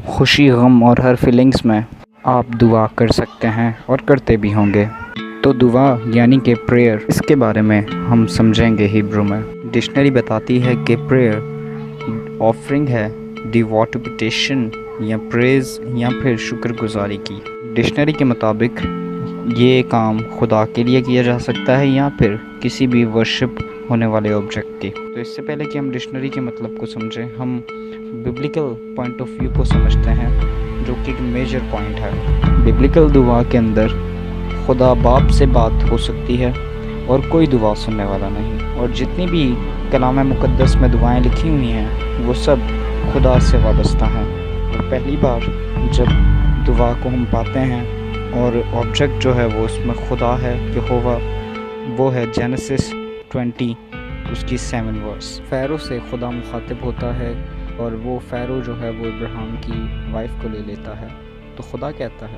خوشی، غم اور ہر فیلنگز میں آپ دعا کر سکتے ہیں اور کرتے بھی ہوں گے۔ تو دعا یعنی کہ پریئر، اس کے بارے میں ہم سمجھیں گے ہیبرو میں۔ ڈکشنری بتاتی ہے کہ پریئر آفرنگ ہے ڈیووٹیشن یا پریز یا پھر شکر گزاری کی۔ ڈکشنری کے مطابق یہ کام خدا کے لیے کیا جا سکتا ہے یا پھر کسی بھی ورشپ ہونے والے آبجیکٹ کی۔ تو اس سے پہلے کہ ہم ڈکشنری کے مطلب کو سمجھیں، ہم ببلیکل پوائنٹ آف ویو کو سمجھتے ہیں، جو کہ ایک میجر پوائنٹ ہے۔ ببلیکل دعا کے اندر خدا باپ سے بات ہو سکتی ہے اور کوئی دعا سننے والا نہیں، اور جتنی بھی کلام مقدس میں دعائیں لکھی ہوئی ہیں وہ سب خدا سے وابستہ ہیں۔ اور پہلی بار جب دعا کو ہم پاتے ہیں اور آبجیکٹ جو ہے وہ اس میں خدا ہے، یہوہ، وہ ہے جینیسس 20 اس کی 7 ورس۔ فیرو سے خدا مخاطب ہوتا ہے اور وہ فیرو جو ہے وہ ابراہیم کی وائف کو لے لیتا ہے۔ تو خدا کہتا ہے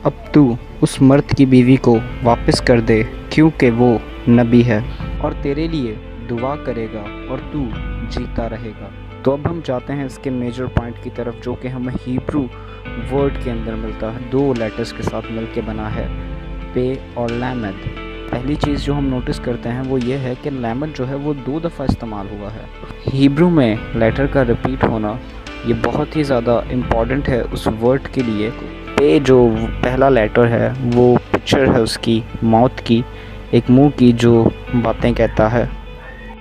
اب تو اس مرد کی بیوی کو واپس کر دے کیونکہ وہ نبی ہے اور تیرے لیے دعا کرے گا اور تو جیتا رہے گا۔ تو اب ہم جاتے ہیں اس کے میجر پوائنٹ کی طرف، جو کہ ہمیں ہیبرو ورڈ کے اندر ملتا ہے، 2 لیٹرز کے ساتھ مل کے بنا ہے، پے اور لیمد۔ پہلی چیز جو ہم نوٹس کرتے ہیں وہ یہ ہے کہ لیمد جو ہے وہ 2 دفعہ استعمال ہوا ہے۔ ہیبرو میں لیٹر کا ریپیٹ ہونا یہ بہت ہی زیادہ امپورٹنٹ ہے اس ورڈ کے لیے۔ پے جو پہلا لیٹر ہے وہ پکچر ہے اس کی ماؤتھ کی، ایک منہ کی جو باتیں کہتا ہے،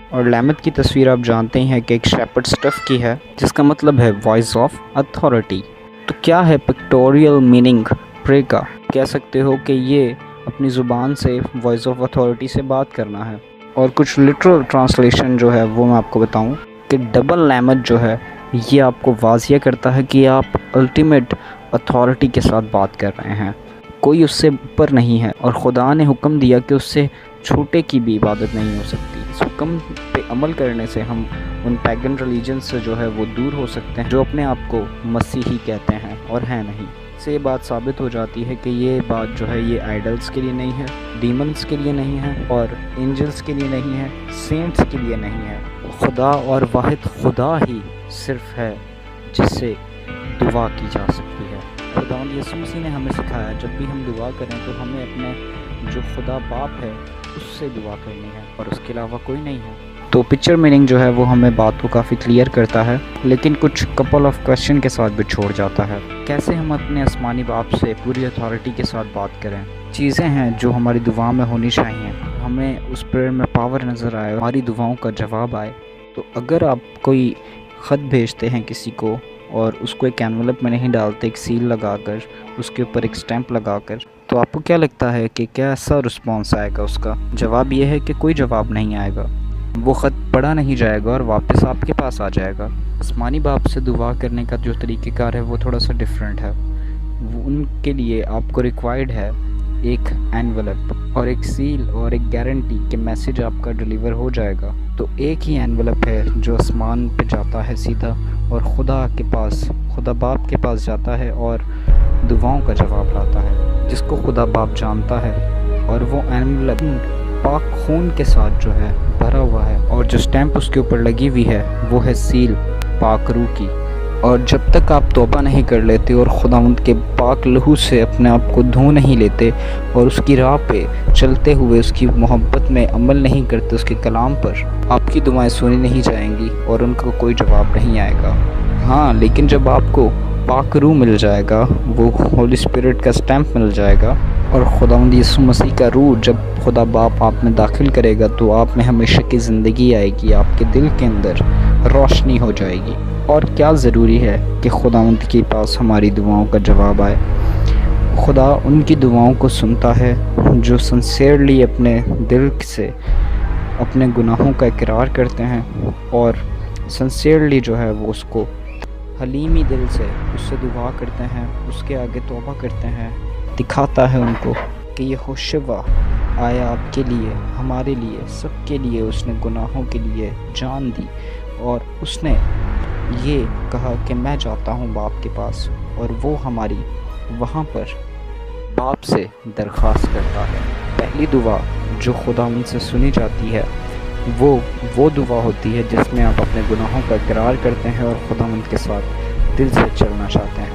اور لیمد کی تصویر آپ جانتے ہیں کہ ایک شیپرڈ سٹف کی ہے، جس کا مطلب ہے وائس آف اتھارٹی۔ تو کیا ہے پکٹوریل میننگ پرے کا؟ کہہ سکتے ہو کہ یہ اپنی زبان سے وائس آف اتھارٹی سے بات کرنا ہے۔ اور کچھ لٹرل ٹرانسلیشن جو ہے وہ میں آپ کو بتاؤں کہ ڈبل لیمد جو ہے یہ آپ کو واضح کرتا ہے کہ آپ الٹیمیٹ اتھارٹی کے ساتھ بات کر رہے ہیں، کوئی اس سے اوپر نہیں ہے، اور خدا نے حکم دیا کہ اس سے چھوٹے کی بھی عبادت نہیں ہو سکتی۔ اس حکم پہ عمل کرنے سے ہم ان پیگن ریلیجن سے جو ہے وہ دور ہو سکتے ہیں جو اپنے آپ کو مسیحی کہتے ہیں اور ہیں نہیں۔ سے یہ بات ثابت ہو جاتی ہے کہ یہ بات جو ہے یہ آئیڈلز کے لیے نہیں ہے، ڈیمنز کے لیے نہیں ہے، اور اینجلز کے لیے نہیں ہے، سینٹس کے لیے نہیں ہے۔ خدا اور واحد خدا ہی صرف ہے جس سے دعا کی جا سکتی ہے۔ خدا یسوع مسیح نے ہمیں سکھایا جب بھی ہم دعا کریں تو ہمیں اپنے جو خدا باپ ہے اس سے دعا کرنی ہے اور اس کے علاوہ کوئی نہیں ہے۔ تو پکچر میننگ جو ہے وہ ہمیں بات کو کافی کلیئر کرتا ہے، لیکن کچھ کپل آف کویسچن کے ساتھ بھی چھوڑ جاتا ہے۔ کیسے ہم اپنے آسمانی باپ سے پوری اتھارٹی کے ساتھ بات کریں؟ چیزیں ہیں جو ہماری دعا میں ہونی چاہیے، ہمیں اس پریئر میں پاور نظر آئے، ہماری دعاؤں کا جواب آئے۔ تو اگر آپ کوئی خط بھیجتے ہیں کسی کو اور اس کو ایک انویلپ میں نہیں ڈالتے، ایک سیل لگا کر، اس کے اوپر ایک سٹیمپ لگا کر، تو آپ کو کیا لگتا ہے کہ کیسا رسپانس آئے گا اس کا؟ جواب یہ ہے کہ کوئی جواب نہیں آئے گا، وہ خط پڑھا نہیں جائے گا اور واپس آپ کے پاس آ جائے گا۔ آسمانی باپ سے دعا کرنے کا جو طریقہ کار ہے وہ تھوڑا سا ڈیفرنٹ ہے۔ ان کے لیے آپ کو ریکوائرڈ ہے ایک انویلپ اور ایک سیل اور ایک گارنٹی کہ میسیج آپ کا ڈیلیور ہو جائے گا۔ تو ایک ہی انویلپ ہے جو آسمان پہ جاتا ہے سیدھا اور خدا کے پاس، خدا باپ کے پاس جاتا ہے اور دعاؤں کا جواب لاتا ہے، جس کو خدا باپ جانتا ہے، اور وہ انویلپ پاک خون کے ساتھ جو ہے بھرا ہوا ہے، اور جو سٹیمپ اس کے اوپر لگی ہوئی ہے وہ ہے سیل پاک روح کی۔ اور جب تک آپ توبہ نہیں کر لیتے اور خداوند کے پاک لہو سے اپنے آپ کو دھو نہیں لیتے اور اس کی راہ پہ چلتے ہوئے اس کی محبت میں عمل نہیں کرتے، اس کے کلام پر، آپ کی دعائیں سنی نہیں جائیں گی اور ان کا کوئی جواب نہیں آئے گا۔ ہاں، لیکن جب آپ کو پاک روح مل جائے گا، وہ ہولی اسپرٹ کا سٹیمپ مل جائے گا، اور خداوند یسوع مسیح کا روح جب خدا باپ آپ میں داخل کرے گا تو آپ میں ہمیشہ کی زندگی آئے گی، آپ کے دل کے اندر روشنی ہو جائے گی۔ اور کیا ضروری ہے کہ خداوند کے پاس ہماری دعاؤں کا جواب آئے؟ خدا ان کی دعاؤں کو سنتا ہے جو سنسیئرلی اپنے دل سے اپنے گناہوں کا اقرار کرتے ہیں اور سنسیئرلی جو ہے وہ اس کو حلیمی دل سے اس سے دعا کرتے ہیں، اس کے آگے توبہ کرتے ہیں۔ دکھاتا ہے ان کو کہ یہ ہوشوا آیا آپ کے لیے، ہمارے لیے، سب کے لیے، اس نے گناہوں کے لیے جان دی، اور اس نے یہ کہا کہ میں جاتا ہوں باپ کے پاس، اور وہ ہماری وہاں پر باپ سے درخواست کرتا ہے۔ پہلی دعا جو خدا ان سے سنی جاتی ہے وہ دعا ہوتی ہے جس میں آپ اپنے گناہوں کا اقرار کرتے ہیں اور خدا ان کے ساتھ دل سے چلنا چاہتے ہیں۔